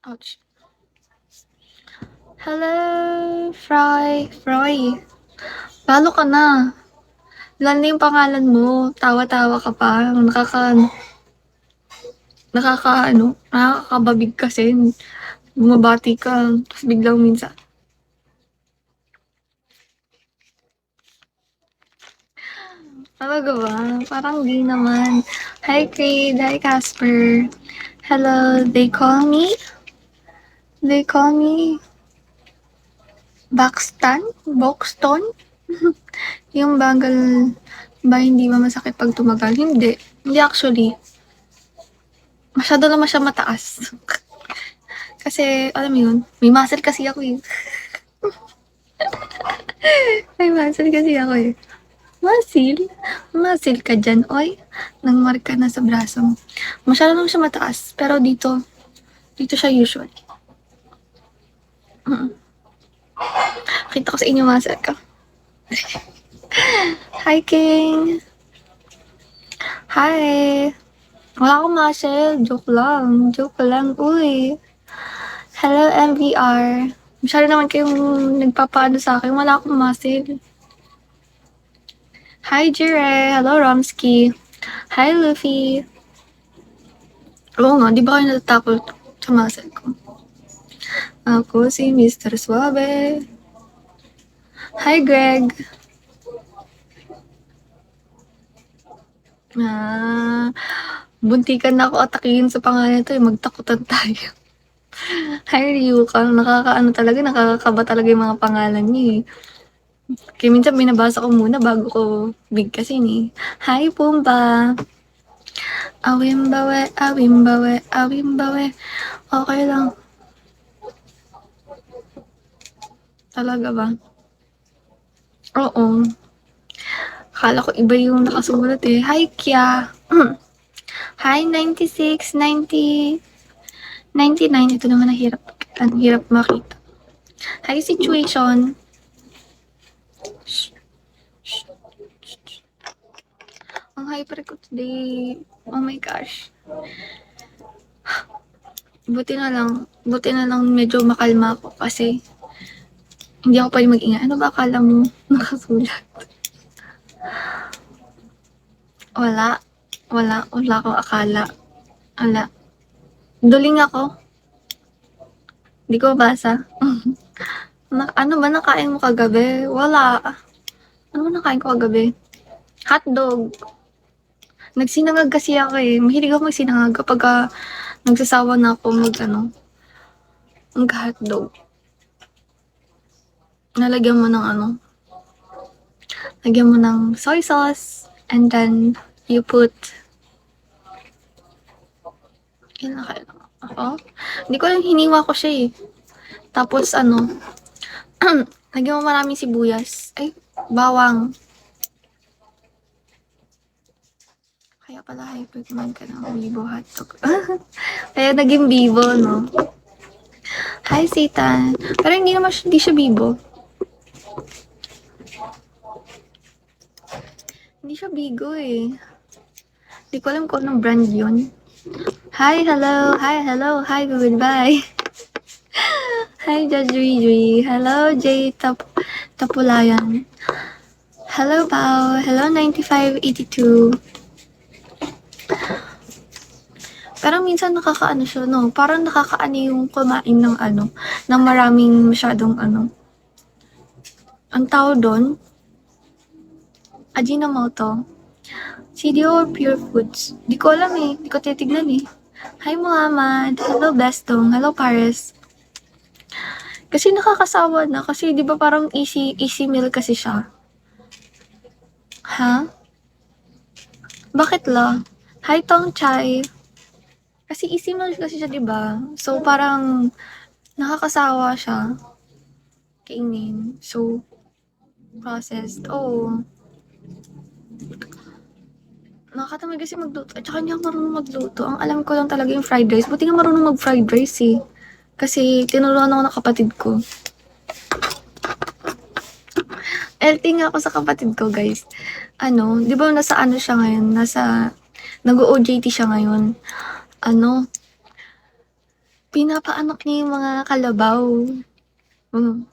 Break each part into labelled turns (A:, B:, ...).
A: Ouch. Hello, Froy. Lalo ka na. Ilan na yung pangalan mo? Tawa-tawa ka pa. Nakakababig kasi. Bumabati ka. Tapos biglang minsan. Talaga ba? Parang di naman. Hi, Creed. Hi, Casper. Hello, they call me Boxton? Yung bagal ba hindi ba masakit pag tumagal? Hindi. Hindi actually. Masyado naman siya mataas. Kasi, alam mo yun, may muscle kasi ako eh. May muscle kasi ako eh. Muscle? Muscle ka dyan, oy. Nang marka na sa braso mo. Masyado naman siya mataas. Pero dito siya usual. Kita ko sa inyo muscle ka. Hi, King. Hi. Wala akong muscle. Joke lang. Uy. Hello, MVR. Masyado naman kayong nagpapaano sa akin. Wala akong muscle. Hi, Jire. Hello, Romsky. Hi, Luffy. Oo nga, di ba kayo natatakot sa muscle ko? Ako si Mr. Suave. Hi, Greg. Buntikan na ako atakihin sa pangalan to eh. Magtakutan tayo. Hi, Ryuka. Nakakakaba talaga yung mga pangalan niya eh. Kaya minsan binabasa ko muna bago ko bigkasin eh. Hi, Pumba. Awimbawe. Okay lang. Talaga ba? Oo. Akala ko iba yung nakasulat eh. Hi, Kya. Hi, 96, 90, 99. Ito naman ang hirap makita. Hi, Situation. Ang hyper ko today. Oh my gosh. Buti na lang medyo makalma ako kasi hindi ako pwede mag-ingay. Ano ba akala mo nakasulat? Wala akong akala. Wala. Duling ako. Hindi ko basa. Ano ba nakain mo kagabi? Wala. Ano ba nakain ko kagabi? Hotdog. Nagsinangag kasi ako eh. Mahilig ako magsinangag kapag nagsasawa na ako mag-hotdog. Nalagyan mo ng lagyan mo ng soy sauce and then you put ilan kailangan ako? Hindi ko lang hiniwa ko siya eh. Tapos lagyan mo maraming sibuyas. Ay, bawang. Kaya pala hyperman ka ng Bibo hotdog. Kaya naging Bibo, no? Hi, Satan. Pero hindi siya Bibo. Hindi siya Bigo eh. Hindi ko alam kung anong brand yun. Hi, hello. Hi, goodbye. Hi, Judge Riri. Hello, J Tapulayan. Hello, Pao. Hello, 9582. Pero minsan nakakaano siya, no? Parang nakakaano yung kumain ng maraming masyadong ang tawag doon, Ajinomoto. CDO or Pure Foods? Di ko alam eh. Di ko titignan eh. Hi, Muhammad. Hello, Bestong. Hello, Paris. Kasi nakakasawa na. Kasi di ba parang easy meal kasi siya. Ha? Bakit la? Hi, Tong Chai. Kasi easy meal kasi siya, di ba? So, parang nakakasawa siya. Kainin. So, processed. Oh. Nakakatamad kasi magluto. At saka hindi ako marunong magluto. Ang alam ko lang talaga yung fried rice. Buti nga marunong mag-fried rice eh. Kasi tinuruan ako ng kapatid ko. LT nga ako sa kapatid ko, guys. Di ba nasa siya ngayon? Nag-OJT siya ngayon. Pinapaanak niya yung mga kalabaw. Mm.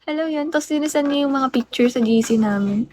A: Alam yun, tapos sinisan niya yung mga picture sa GC namin.